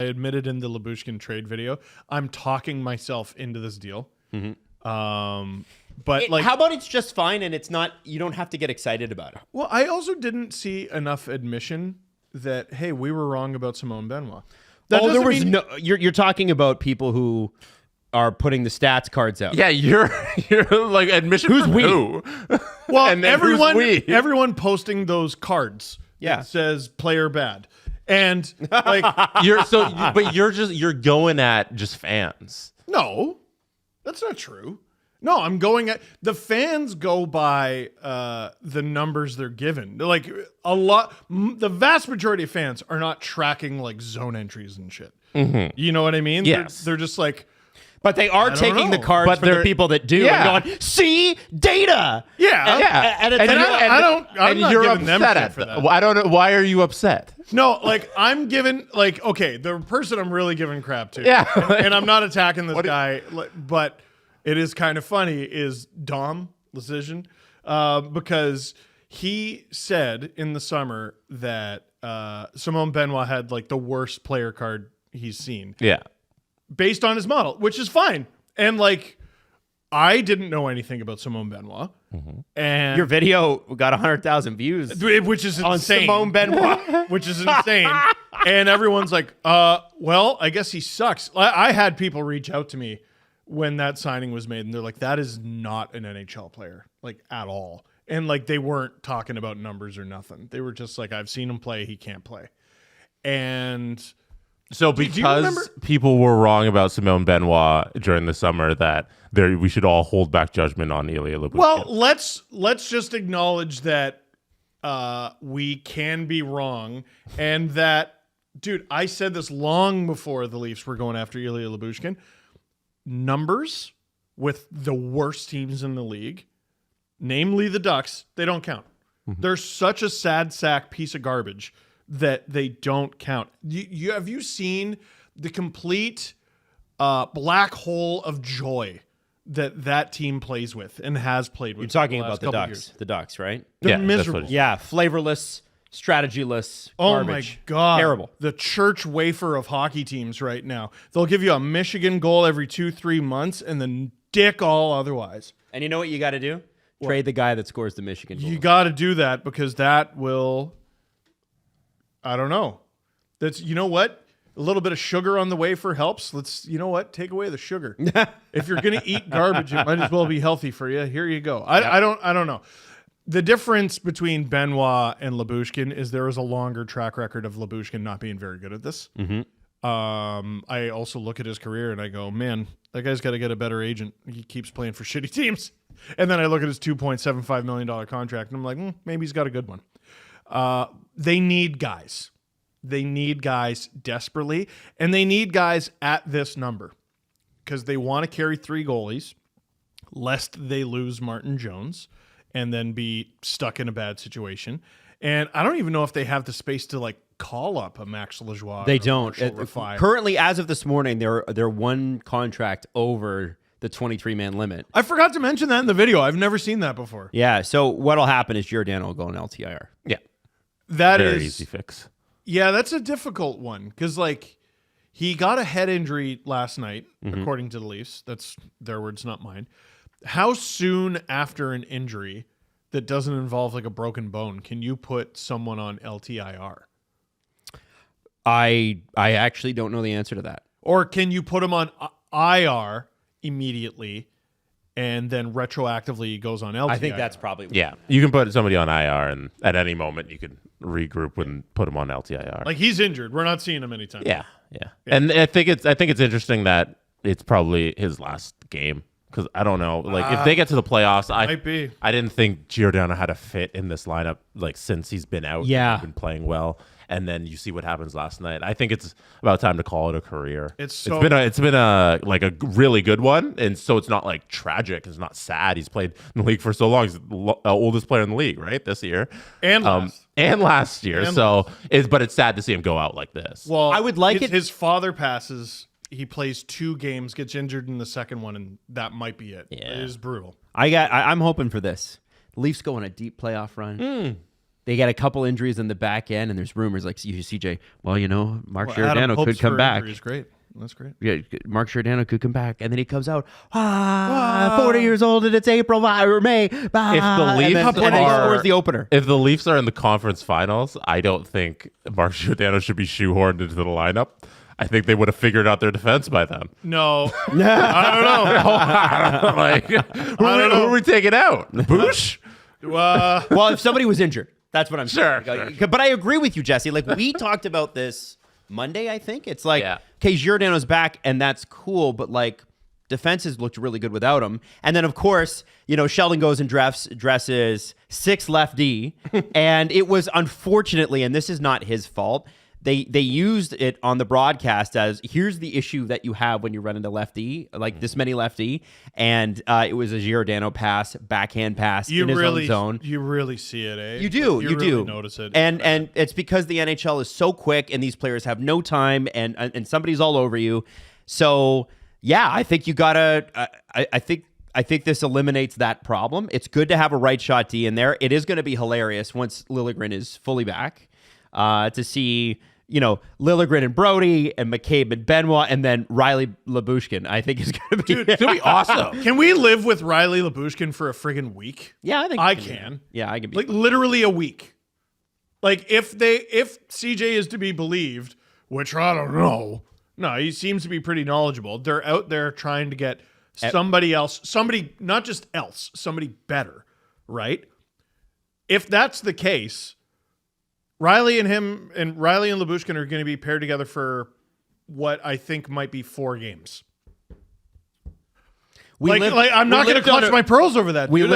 I admitted in the Lyubuhskin trade video, I'm talking myself into this deal. Mm-hmm. But how about it's just fine and it's not, you don't have to get excited about it. Well, I also didn't see enough admission that, hey, we were wrong about Simone Benoit. There was no, you're talking about people who are putting the stats cards out. Yeah, you're like admission. Who's from we? Who? Well, and then everyone posting those cards. Yeah. That says player bad. And like you're going at just fans. no, that's not true. No, I'm going at the fans go by the numbers they're given. Like the vast majority of fans are not tracking like zone entries and shit. Mm-hmm. You know what I mean? Yes. They're just like, But they are taking the know. cards But for the they're- people that do Yeah. and going, see, data. yeah, And it's And I'm not you're giving them upset shit at for that. that. I don't know. Why are you upset? No, like I'm giving like okay, the person I'm really giving crap to. Yeah. and I'm not attacking this guy, but it is kind of funny is Dom Decision, because he said in the summer that Simone Benoit had like the worst player card he's seen Yeah. based on his model, which is fine. And like I didn't know anything about Simone Benoit, and Your video got 100,000 views which is on insane. Simone Benoit. Which is insane. And everyone's like, well, I guess he sucks. I had people reach out to me when that signing was made, and they're like, that is not an NHL player, like, at all. And, like, they weren't talking about numbers or nothing. They were just like, I've seen him play, he can't play. And So do you because remember- people were wrong about Simone Benoit during the summer, that we should all hold back judgment on Ilya Lyubuhskin. well, let's just acknowledge that we can be wrong, and that, dude, I said this long before the Leafs were going after Ilya Lyubuhskin. Numbers with the worst teams in the league, namely the Ducks, they don't count. They're such a sad sack piece of garbage that they don't count. Have you seen the complete black hole of joy that team plays with and has played with? You're talking the last about the couple Ducks. years? The Ducks, right? They're Yeah, that's what miserable. it- Yeah, flavorless, strategyless, Oh garbage. my God. Terrible. The church wafer of hockey teams right now. They'll give you a Michigan goal every 2-3 months and then dick all otherwise. And you know what you got to do? Trade the guy that scores the Michigan goal. You got to do that because that will, I don't know. That's, you know what? A little bit of sugar on the wafer helps. Let's, you know what? Take away the sugar. If you're going to eat garbage, it might as well be healthy for you. Here you go. I don't know. The difference between Benoit and Lyubuhskin is there is a longer track record of Lyubuhskin not being very good at this. I also look at his career and I go, man, that guy's got to get a better agent. He keeps playing for shitty teams. And then I look at his $2.75 million contract and I'm like, maybe he's got a good one. They need guys. They need guys desperately. And they need guys at this number because they want to carry 3 goalies lest they lose Martin Jones and then be stuck in a bad situation. And I don't even know if they have the space to like call up a Max Lajoie. They or don't. Marshall Rafai. Currently, as of this morning, they're one contract over the 23-man limit. I forgot to mention that in the video. I've never seen that before. Yeah, so what'll happen is Giordano will go in LTIR. Yeah. That Very is easy fix. Yeah, that's a difficult one because like he got a head injury last night, according to the Leafs. That's their words, not mine. How soon after an injury that doesn't involve like a broken bone can you put someone on LTIR? I actually don't know the answer to that. Or can you put him on IR immediately and then retroactively goes on LTIR? I think that's probably Yeah. You can put somebody on IR, and at any moment you could regroup and put them on LTIR. like he's injured. We're not seeing him anytime. Yeah. And I think it's interesting that it's probably his last game. Because I don't know, like if they get to the playoffs, Might be. I didn't think Giordano had a fit in this lineup like since he's been out. Yeah. He's been playing well, and then you see what happens last night. I think it's about time to call it a career. It's been a like a really good one, and so it's not like tragic. It's not sad. He's played in the league for so long. He's the oldest player in the league, right, this year And last. and last year. And but it's sad to see him go out like this. Well, I would like it- His father passes. He plays 2 games, gets injured in the second one, and that might be it. Yeah. It is brutal. I'm hoping for this. The Leafs go on a deep playoff run. They get a couple injuries in the back end, and there's rumors like CJ. Well, Mark Adam Giordano hopes could come for back. injury is great. That's great. Yeah, Mark Giordano could come back, and then he comes out, 40 years old, and it's April or May. If the Leafs and then he are- scores the opener. If the Leafs are in the conference finals, I don't think Mark Giordano should be shoehorned into the lineup. I think they would have figured out their defense by then. No, I don't know. Like, who are we taking out? Boosh? Well, if somebody was injured, that's what I'm saying. Sure. But I agree with you, Jesse. Like, we talked about this Monday, I think. It's like, Yeah. okay, Giordano's back, and that's cool, but like, defenses looked really good without him. And then, of course, Sheldon goes and dresses 6 left D, and it was unfortunately, and this is not his fault, they used it on the broadcast as, here's the issue that you have when you run into lefty, like this many lefty, and it was a Giordano pass, backhand pass in his own zone. You really see it, eh? You do. You You really do notice it. and it's because the NHL is so quick, and these players have no time, and somebody's all over you. So yeah, I think you gotta. I think this eliminates that problem. It's good to have a right shot D in there. It is going to be hilarious once Liljegren is fully back to see. Liljegren and Brody and McCabe and Benoit, and then Riley Lyubuhskin, I think is going to be... It's going to be awesome. Can we live with Riley Lyubuhskin for a friggin' week? Yeah, I think I we can. Yeah, I can be. Like literally a week. Like if CJ is to be believed, which I don't know. No, he seems to be pretty knowledgeable. They're out there trying to get somebody else, somebody not just else, somebody better, right? If that's the case, Riley and Lyubuhskin are going to be paired together for what I think might be 4 games. I'm not going to clutch my pearls over that. We dude.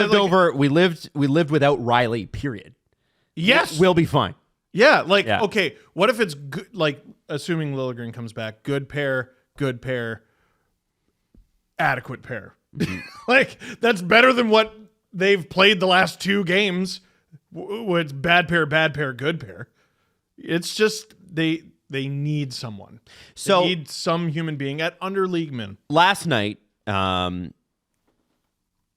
We lived without Riley. Period. Yes, We'll be fine. yeah. Yeah. Okay. What if it's good? Like, assuming Liljegren comes back, good pair, adequate pair. Like that's better than what they've played the last 2 games. It's bad pair, good pair. It's just they need someone. So they need some human being at underleagueman. last night, Matthew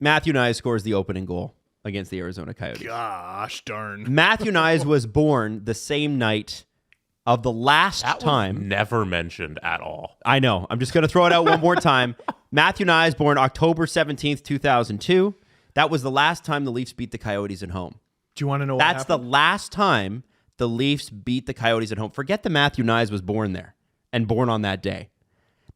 Nyes scores the opening goal against the Arizona Coyotes. Gosh darn. Matthew Nyes was born the same night of the last That time. was never mentioned at all. I know. I'm just going to throw it out one more time. Matthew Nyes born October 17th, 2002. That was the last time the Leafs beat the Coyotes at home. Do you want to know That's what the happened? last time the Leafs beat the Coyotes at home. Forget that Matthew Nyes was born there and born on that day.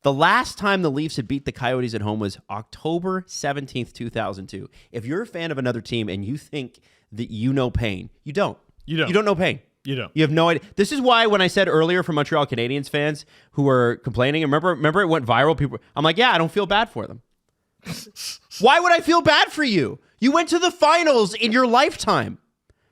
The last time the Leafs had beat the Coyotes at home was October 17th, 2002. If you're a fan of another team and you think that you know pain, you don't. You don't. You don't know pain. You don't. You have no idea. This is why when I said earlier for Montreal Canadiens fans who were complaining, remember it went viral. People, I'm like, yeah, I don't feel bad for them. Why would I feel bad for you? You went to the finals in your lifetime.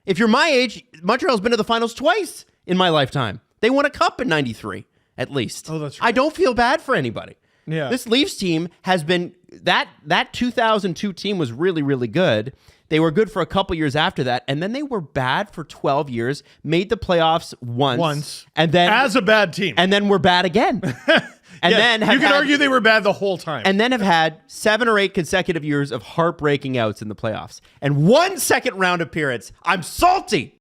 If you're my age, Montreal's been to the finals twice in my lifetime. They won a cup in 93, at least. Oh, that's right. I don't feel bad for anybody. Yeah. This Leafs team has been, that 2002 team was really, really good. They were good for a couple years after that, and then they were bad for 12 years, made the playoffs once. And then as a bad team. and then were bad again. And then you can argue they were bad the whole time. and then have had 7 or 8 consecutive years of heartbreaking outs in the playoffs. And 1 second round appearance. I'm salty.